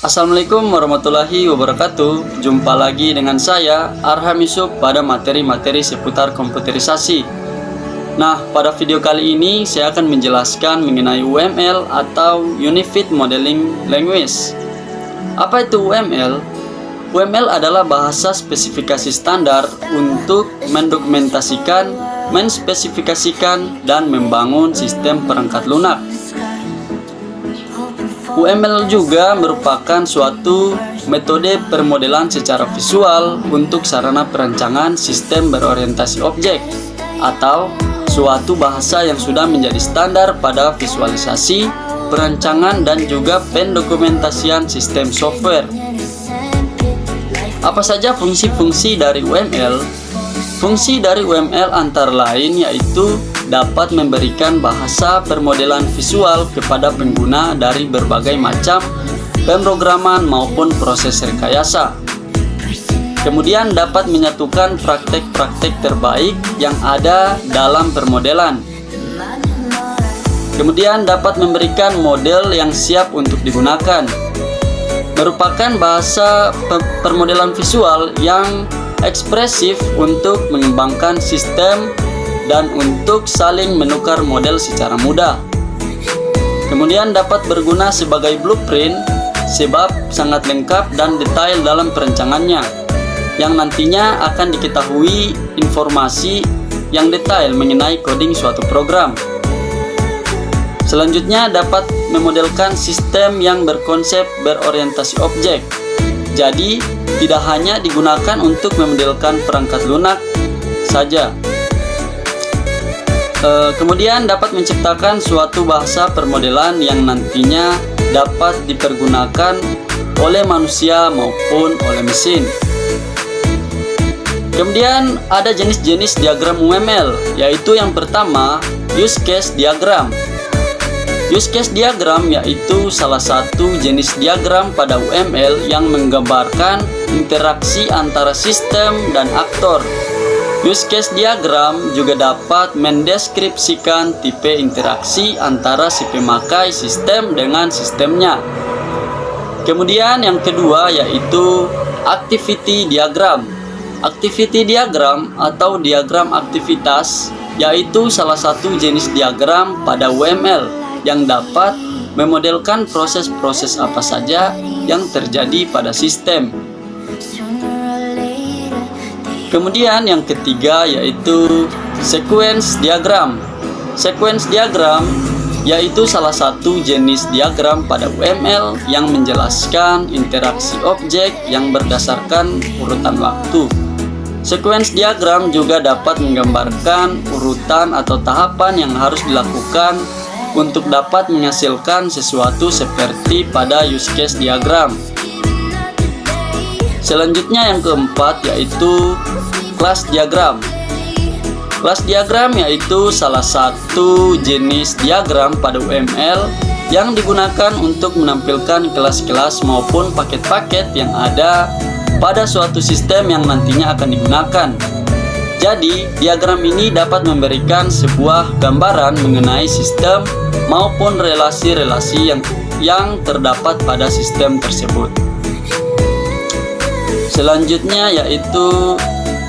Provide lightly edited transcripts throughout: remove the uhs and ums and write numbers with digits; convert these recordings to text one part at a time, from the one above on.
Assalamualaikum warahmatullahi wabarakatuh. Jumpa lagi dengan saya Arham Yusuf pada materi-materi seputar komputerisasi. Nah, pada video kali ini saya akan menjelaskan mengenai UML atau Unified Modeling Language. Apa itu UML? UML adalah bahasa spesifikasi standar untuk mendokumentasikan, menspesifikasikan, dan membangun sistem perangkat lunak. UML juga merupakan suatu metode permodelan secara visual untuk sarana perancangan sistem berorientasi objek, atau suatu bahasa yang sudah menjadi standar pada visualisasi, perancangan, dan juga pendokumentasian sistem software. Apa saja fungsi-fungsi dari UML? Fungsi dari UML antara lain yaitu dapat memberikan bahasa permodelan visual kepada pengguna dari berbagai macam pemrograman maupun proses rekayasa. Kemudian dapat menyatukan praktek-praktek terbaik yang ada dalam permodelan. Kemudian dapat memberikan model yang siap untuk digunakan. Merupakan bahasa permodelan visual yang ekspresif untuk mengembangkan sistem dan untuk saling menukar model secara mudah. Kemudian dapat berguna sebagai blueprint sebab sangat lengkap dan detail dalam perancangannya, yang nantinya akan diketahui informasi yang detail mengenai coding suatu program. Selanjutnya dapat memodelkan sistem yang berkonsep berorientasi objek. Jadi tidak hanya digunakan untuk memodelkan perangkat lunak saja. Kemudian dapat menciptakan suatu bahasa permodelan yang nantinya dapat dipergunakan oleh manusia maupun oleh mesin. Kemudian ada jenis-jenis diagram UML, yaitu yang pertama use case diagram. Use case diagram yaitu salah satu jenis diagram pada UML yang menggambarkan interaksi antara sistem dan aktor. Use case diagram juga dapat mendeskripsikan tipe interaksi antara si pemakai sistem dengan sistemnya. Kemudian yang kedua yaitu activity diagram. Activity diagram atau diagram aktivitas yaitu salah satu jenis diagram pada UML yang dapat memodelkan proses-proses apa saja yang terjadi pada sistem. Kemudian yang ketiga yaitu sequence diagram. Sequence diagram yaitu salah satu jenis diagram pada UML yang menjelaskan interaksi objek yang berdasarkan urutan waktu. Sequence diagram juga dapat menggambarkan urutan atau tahapan yang harus dilakukan untuk dapat menghasilkan sesuatu seperti pada use case diagram. Selanjutnya yang keempat yaitu class diagram. Class diagram yaitu salah satu jenis diagram pada UML yang digunakan untuk menampilkan kelas-kelas maupun paket-paket yang ada pada suatu sistem yang nantinya akan digunakan. Jadi, diagram ini dapat memberikan sebuah gambaran mengenai sistem maupun relasi-relasi yang terdapat pada sistem tersebut. Selanjutnya yaitu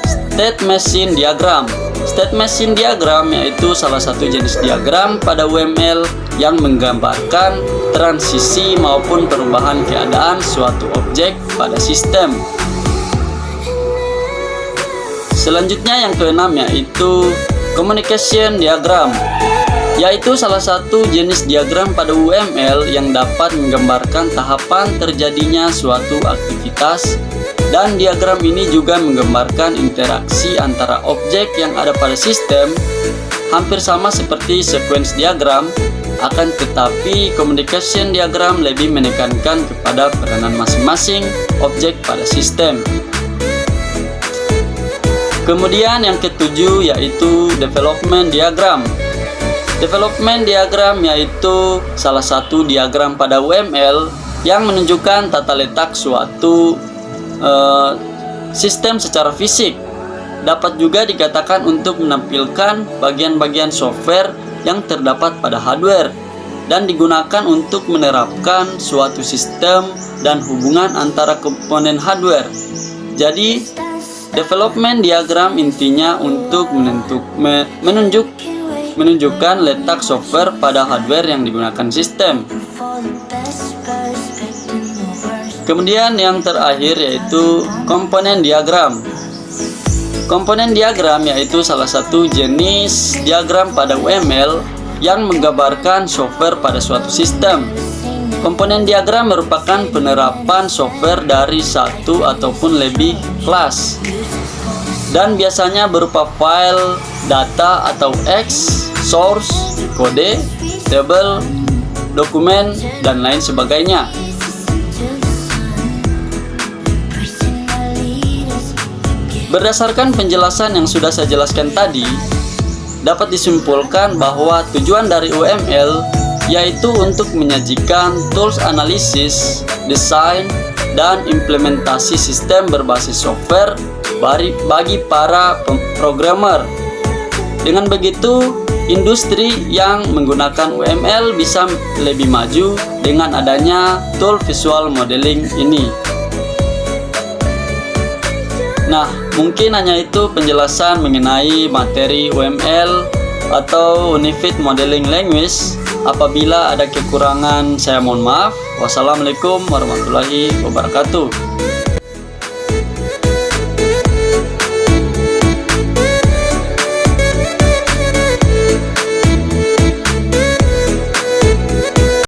state machine diagram. State machine diagram yaitu salah satu jenis diagram pada UML yang menggambarkan transisi maupun perubahan keadaan suatu objek pada sistem. Selanjutnya yang keenam yaitu communication diagram, yaitu salah satu jenis diagram pada UML yang dapat menggambarkan tahapan terjadinya suatu aktivitas, dan diagram ini juga menggambarkan interaksi antara objek yang ada pada sistem, hampir sama seperti sequence diagram, akan tetapi communication diagram lebih menekankan kepada peranan masing-masing objek pada sistem. Kemudian yang ketujuh yaitu development diagram. Development diagram yaitu salah satu diagram pada UML yang menunjukkan tata letak suatu sistem secara fisik. Dapat juga dikatakan untuk menampilkan bagian-bagian software yang terdapat pada hardware. dan digunakan untuk menerapkan suatu sistem dan hubungan antara komponen hardware. Jadi, development diagram intinya untuk menunjukkan letak software pada hardware yang digunakan sistem. Kemudian yang terakhir yaitu komponen diagram. Komponen diagram yaitu salah satu jenis diagram pada UML yang menggambarkan software pada suatu sistem. Komponen diagram merupakan penerapan software dari satu ataupun lebih kelas, dan biasanya berupa file, data atau X, source, kode, table, dokumen, dan lain sebagainya. Berdasarkan penjelasan yang sudah saya jelaskan tadi, dapat disimpulkan bahwa tujuan dari UML yaitu untuk menyajikan tools analisis, desain, dan implementasi sistem berbasis software bagi para programmer. Dengan begitu, industri yang menggunakan UML bisa lebih maju dengan adanya tool visual modeling ini. Nah, mungkin hanya itu penjelasan mengenai materi UML atau Unified Modeling Language. Apabila ada kekurangan, saya mohon maaf. Wassalamualaikum warahmatullahi wabarakatuh.